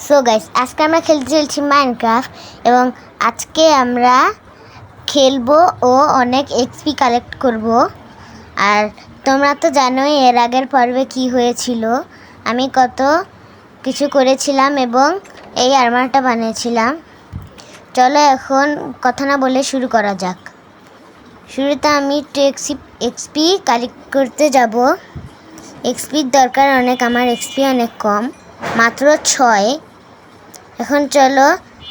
So guys, আজকে আমরা খেলতে চলছি মাইনক্রাফট এবং আজকে আমরা খেলবো ও অনেক এক্সপি কালেক্ট করব। আর তোমরা তো জানোই এর আগের পর্বে কি হয়েছিল। আমি কত কিছু করেছিলাম এবং এই আর্মারটা বানিয়েছিলাম। চলো এখন কথা না বলে শুরু করা যাক। শুরুতে আমি এক্সপি কালেক্ট করতে যাব। এক্সপির দরকার অনেক, আমার এক্সপি অনেক কম, মাত্র 6। এখন চলো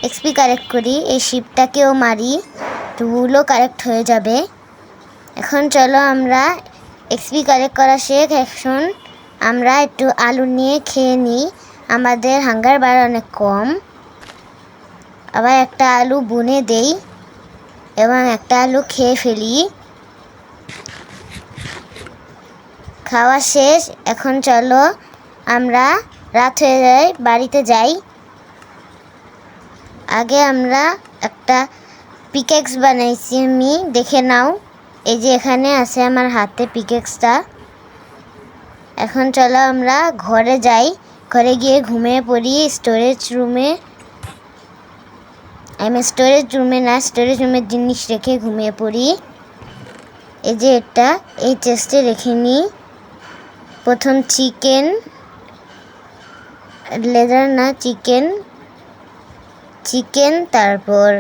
এক্সপি কালেক্ট করি, এই শিপটাকেও মারি, টুলও কালেক্ট হয়ে যাবে। এখন চলো আমরা এক্সপি কালেক্ট করা শেখ। এখন আমরা একটু আলু নিয়ে খেয়ে নিই, আমাদের হাঙ্গার বার অনেক কম। আবার একটা আলু বুনে দেই এবং একটা আলু খেয়ে ফেলি। খাওয়া শেষ। এখন চলো আমরা রাত হয়ে যায়, বাড়িতে যাই। আগে আমরা একটা পিকেক্স বানাইছি, আমি দেখে নাও, এই যে এখানে আছে আমার হাতে পিকেক্সটা। এখন চলো আমরা ঘরে যাই, ঘরে গিয়ে ঘুমিয়ে পড়ি স্টোরেজ রুমে। আমি স্টোরেজ রুমের জিনিস রেখে ঘুমিয়ে পড়ি। এই যে এটা এই চেস্টে রেখে নিই। প্রথম চিকেন, লেদার না চিকেন, তারপর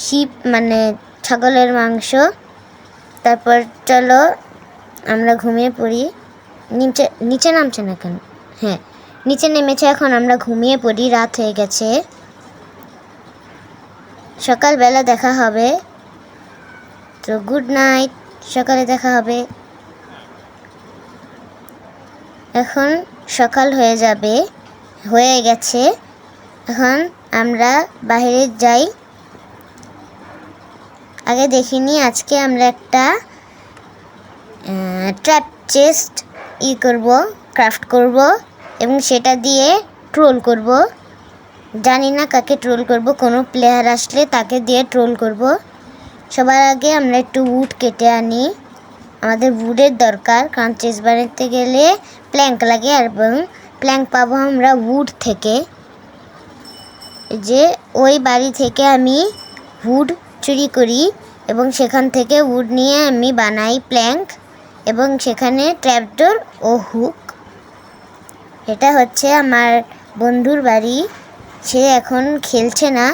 শিপ মানে ছাগলের মাংস। তারপর চলো আমরা ঘুমিয়ে পড়ি। নিচে নামছে না কেন? হ্যাঁ, নিচে নেমেছে। এখন আমরা ঘুমিয়ে পড়ি, রাত হয়ে গেছে। সকালবেলা দেখা হবে, তো গুড নাইট, সকালে দেখা হবে। এখন সকাল হয়ে গেছে। এখন আমরা বাইরে যাই। আগে দেখিনি, আজকে আমরা একটা ট্র্যাপ চেস্ট ক্রাফট করব এবং সেটা দিয়ে ট্রোল করব। জানি না কাকে ট্রোল করব, কোনো প্লেয়ার আসলে তাকে দিয়ে ট্রোল করব। সবার আগে আমরা একটু উড কেটে আনি, আমাদের উডের দরকার, কারণ চেস্ট বানাতে গেলে প্ল্যাঙ্ক লাগে, এবং প্ল্যাঙ্ক পাবো আমরা উড থেকে। যে ওই বাড়ি থেকে আমি উড চুরি করি এবং সেখান থেকে উড নিয়ে আমি বানাই প্ল্যাঙ্ক, এবং সেখানে ট্র্যাপডোর ও হুক। এটা হচ্ছে আমার বন্ধুর বাড়ি, সে এখন খেলছে না,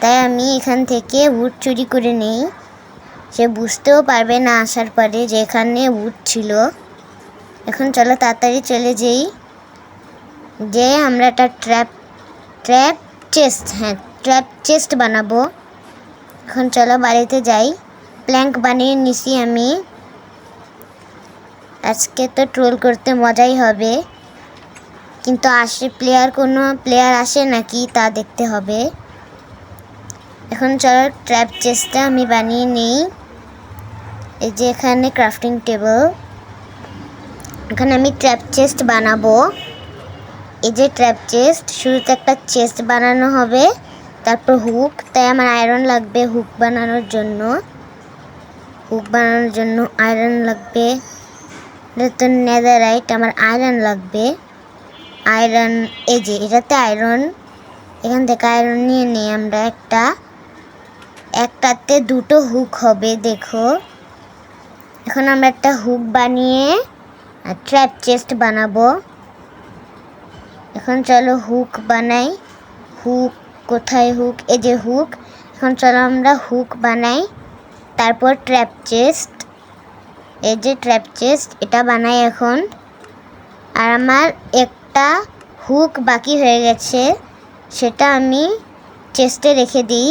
তাই আমি এখান থেকে উড চুরি করে নেই। সে বুঝতেও পারবে না আসার পরে যে এখানে উড ছিল। এখন চলো তাড়াতাড়ি চলে যাই, যে আমরা একটা ট্র্যাপ চেস্ট বানাবো। এখন চলো বাড়িতে যাই। প্ল্যাঙ্ক বানিয়ে নিছি আমি। আজকে তো ট্রোল করতে মজাই হবে, কিন্তু কোনো প্লেয়ার আসে নাকি তা দেখতে হবে। এখন চলো ট্র্যাপ চেস্টটা আমি বানিয়ে নিই। এই যে এখানে ক্রাফটিং টেবিল, এখানে আমি ট্র্যাপ চেস্ট বানাবো। এই যে ট্র্যাপ চেস্ট, শুরুতে একটা চেস্ট বানানো হবে, তারপর হুক। তাই আমার আয়রন লাগবে হুক বানানোর জন্য আয়রন লাগবে। তো নেদাররাইট, আমার আয়রন লাগবে। আয়রন, এই যে এটাতে আয়রন, এখান থেকে আয়রন নিয়ে নিই আমরা। একটাতে 2টো হুক হবে, দেখো। এখন আমরা একটা হুক বানিয়ে ট্র্যাপ চেস্ট বানাবো। এখন চলো হুক বানাই। হুক কোথায়? হুক, এই যে হুক। এখন চলো আমরা হুক বানাই, তারপর ট্র্যাপ চেস্ট, এই যে ট্র্যাপ চেস্ট, এটা বানাই এখন। আর আমার একটা হুক বাকি হয়ে গেছে, সেটা আমি চেস্টে রেখে দিই।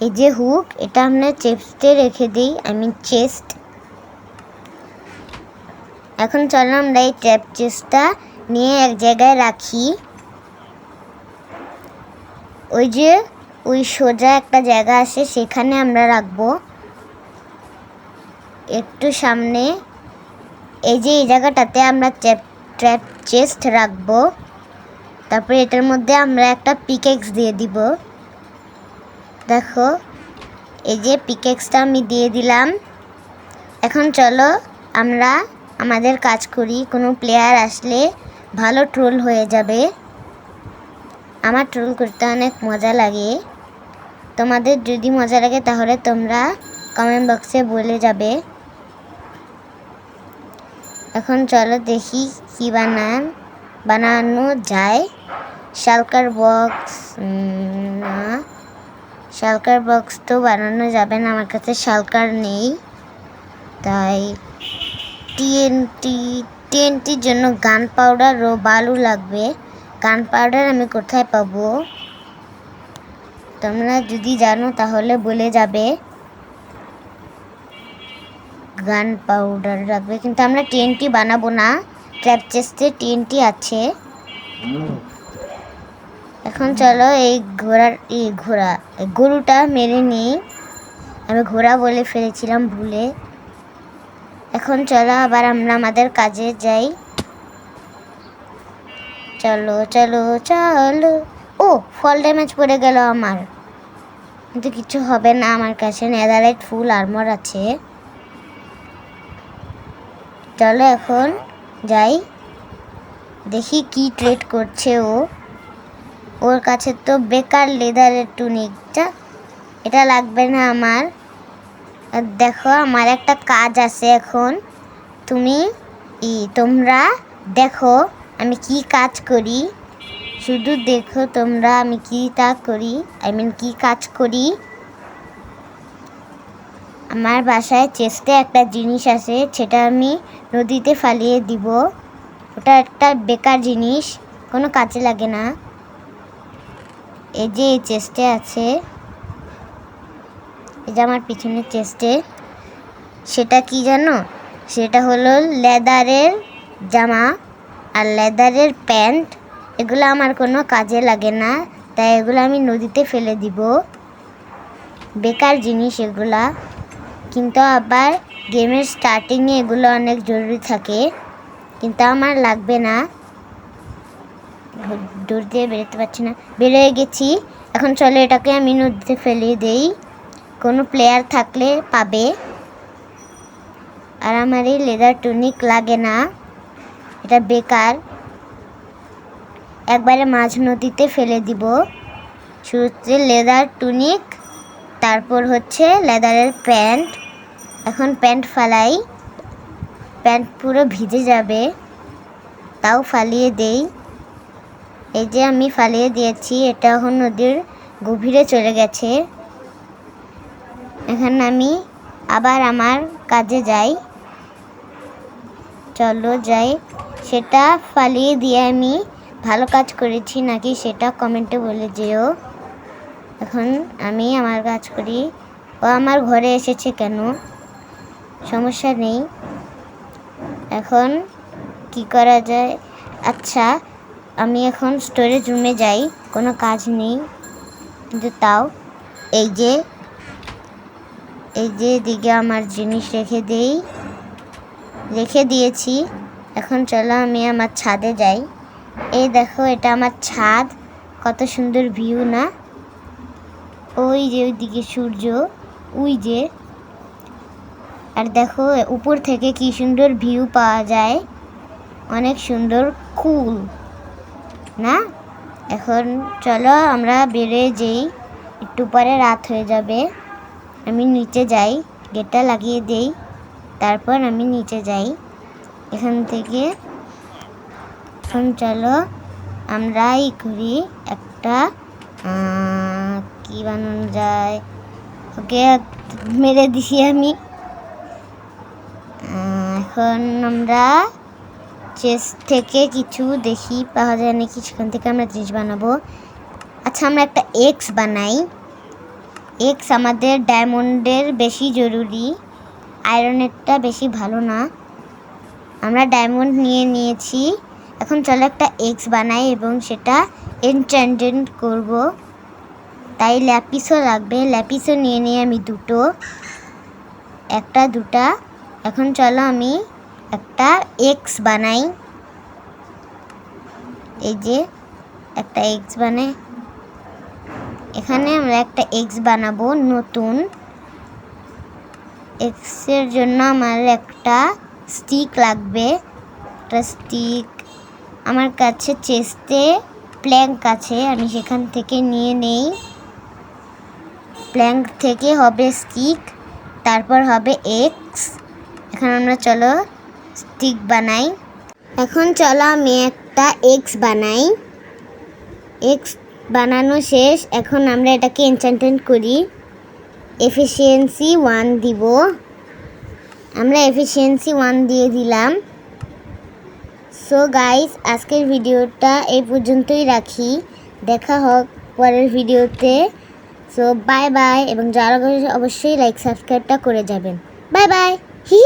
এই যে হুক, এটা আমরা চেস্টে রেখে দিই, চেস্ট। এখন চলো আমরা এই ট্র্যাপ চেস্টটা নিয়ে এক জায়গায় রাখি। ওই সোজা একটা জায়গা আছে, সেখানে আমরা রাখবো। একটু সামনে, এই যে এই জায়গাটাতে আমরা ট্র্যাপ চেস্ট রাখবো। তারপরে এটার মধ্যে আমরা একটা পিকেক্স দিয়ে দিব। দেখো, এই যে পিকেক্সটা আমি দিয়ে দিলাম। এখন চলো আমরা আমাদের কাজ করি, কোনো প্লেয়ার আসলে ভালো ট্রোল হয়ে যাবে। আমার ট্রোল করতে অনেক মজা লাগে। তোমাদের যদি মজা লাগে তাহলে তোমরা কমেন্ট বক্সে বলে যাবে। এখন চলো দেখি কি বানানো যায়। শালকার বক্স না, শালকার বক্স তো বানানো যাবে না, আমার কাছে শালকার নেই। তাই টিএনটির জন্য গান পাউডার ও বালু লাগবে। গান পাউডার আমি কোথায় পাবো? তোমরা যদি জানো তাহলে বলে যাবে। গান পাউডার লাগবে, কিন্তু আমরা টিএনটি বানাবো না, ট্র্যাপ চেস্টে টিএনটি আছে। এখন চলো এই গরুটা মেরে নিই। আমি ঘোড়া বলে ফেলেছিলাম ভুলে। এখন চলো আবার আমরা আমাদের কাজে যাই। চলো চলো চলো। ও, ফল ড্যামেজ পড়ে গেল আমার, কিন্তু কিছু হবে না, আমার কাছে নেদারলাইট ফুল আর্মর আছে। চলো এখন যাই, দেখি কি ট্রেড করছে ও। ওর কাছে তো বেকার লেদারের টুনিকটা, এটা লাগবে না আমার। আর দেখো আমার একটা কাজ আছে এখন, তোমরা দেখো আমি কি কাজ করি, শুধু দেখো তোমরা আমি কি কাজ করি। আমার বাসায় চেস্টে একটা জিনিস আছে, সেটা আমি নদীতে ফালিয়ে দিব। ওটা একটা বেকার জিনিস, কোনো কাজে লাগে না। এই যে এই চেস্টে আছে, এই যে আমার পিছনের চেস্টে। সেটা কি জানো? সেটা হলো লেদারের জামা আর লেদারের প্যান্ট। এগুলো আমার কোনো কাজে লাগে না, তাই এগুলো আমি নদীতে ফেলে দিব। বেকার জিনিস এগুলা, কিন্তু আবার গেমের স্টার্টিংয়ে এগুলো অনেক জরুরি থাকে, কিন্তু আমার লাগবে না। দূর দিয়ে বেরোতে পারছি না, বেরোয় গেছি। এখন চলো এটাকে আমি নদীতে ফেলে দেই, কোনো প্লেয়ার থাকলে পাবে। আর আমার এই লেদার টুনিক লাগে না, এটা বেকার, একবারে মাঝ নদীতে ফেলে দিব। শুরুতে লেদার টুনিক, তারপর হচ্ছে লেদারের প্যান্ট। এখন প্যান্ট ফালাই, প্যান্ট পুরো ভিজে যাবে, তাও ফালিয়ে দেই। এই যে আমি ফালিয়ে দিয়েছি, এটা এখন নদীর গভীরে চলে গেছে। এখন আমি আবার আমার কাজে যাই, চলো যাই। সেটা ফালিয়ে দিয়ে আমি ভালো কাজ করেছি নাকি সেটা কমেন্টে বলে যেও। এখন আমি আমার কাজ করি। ও আমার ঘরে এসেছে কেন? সমস্যা নেই। এখন কি করা যায়? আচ্ছা, আমি এখন স্টোরেজ রুমে যাই, কোনো কাজ নেই, কিন্তু তাও এই যে এদিকে আমার জিনিস রেখে দিয়েছি। এখন চলো আমি আমার ছাদে যাই। এই দেখো এটা আমার ছাদ, কত সুন্দর ভিউ না? ওই যে ওইদিকে সূর্য, ওই যে, আর দেখো উপর থেকে কি সুন্দর ভিউ পাওয়া যায়, অনেক সুন্দর, কুল না? এখন চলো আমরা বেরিয়ে যাই, একটু পরে রাত হয়ে যাবে। আমি নিচে যাই, গেটটা লাগিয়ে দেই, তারপর আমি নিচে যাই এখান থেকে। এখন চলো আমরা করি একটা কি বানানো যায়। ওকে মেরে দিছি আমি। এখন আমরা চেস্ট থেকে কিছু দেখি পাওয়া যায় নাকি, সেখান থেকে আমরা জিনিস বানাবো। আচ্ছা, আমরা একটা এক্স বানাই। এক্স আমাদের ডায়মন্ডের বেশি জরুরি, আয়রনেরটা বেশি ভালো না। আমরা ডায়মন্ড নিয়েছি। এখন চলো একটা এক্স বানাই এবং সেটা এনচ্যান্টেড করব, তাই ল্যাপিসও লাগবে। ল্যাপিসও নিয়ে আমি দুটো, দুটা। এখন চলো আমি একটা এক্স বানাই। এই যে একটা এক্স বানাই, এখানে আমরা একটা এক্স বানাবো নতুন। এক্সের জন্য আমার একটা স্টিক লাগবে, একটা স্টিক। আমার কাছে চেস্টে প্ল্যাঙ্ক আছে, আমি সেখান থেকে নিয়ে নেই। প্ল্যাঙ্ক থেকে হবে স্টিক, তারপর হবে এক্স। এখন আমরা চলো স্টিক বানাই। এখন চলো আমি একটা এক্স বানাই। এক্স বানানো শেষ। এখন আমরা এটাকে এনচ্যান্টমেন্ট করি। এফিসিয়েন্সি 1 দিব। আমরা এফিসিয়েন্সি 1 দিয়ে দিলাম। সো গাইস, আজকের ভিডিওটা এই পর্যন্তই রাখি। দেখা হোক পরের ভিডিওতে। সো বাই বাই, এবং যারা অবশ্যই লাইক সাবস্ক্রাইবটা করে যাবেন। Bye bye. হি